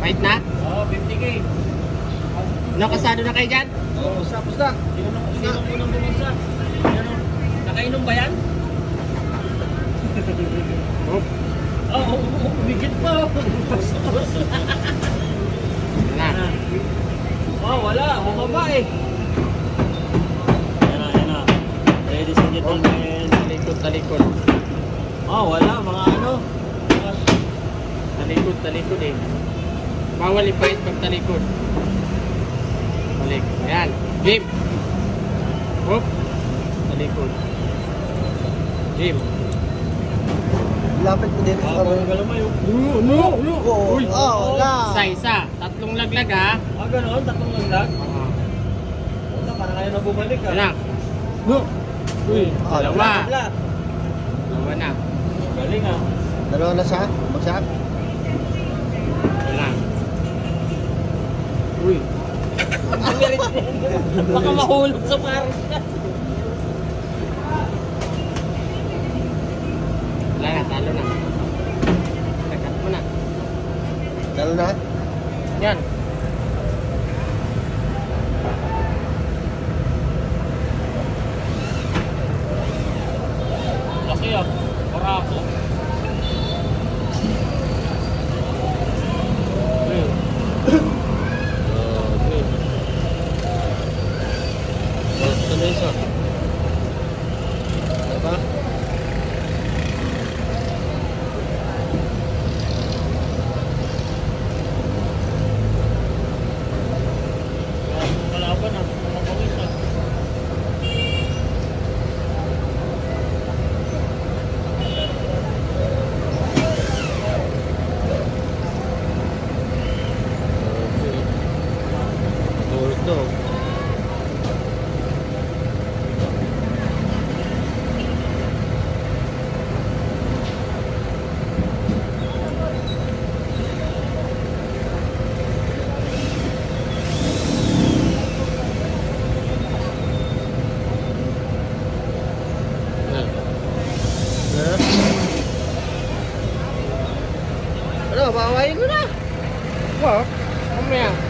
Kahit na? Oo, 50K. Nakasado na kayo dyan? Oo, pusta. Sino unang bumagsak? Nakainom ba yan? Oo, umigit pa. Na. Oh, wala. Bumaba eh. Yan na. Ladies and gentlemen. Talikod. Oh, wala. Mga ano. Talikod eh. Bawal ipahit pag talikod. Balik. Ayan. Game. Hop. Talikod. Game. Lapit mo dito sa karoon. No. Uy. Wala. Isa. Tatlong laglag ha. Ganoon. Tatlong laglag. Oo. Wala, parang ayaw na bumalik ha. Ayan. No. Uy. Dalawa. Wala. Dalawa na. Galing ha. Dalawa na siya? Bagsak? Wala. Uy. Baka mahulog sa pares na. Wala na. Talo na. Takat mo na. Talo na? Yan. Laki ah. Parako. Ito na isa. Diba? Kalaban ha. Kumapawis ha. Ito. Ano, bawain mo na. Wow. Mamaya.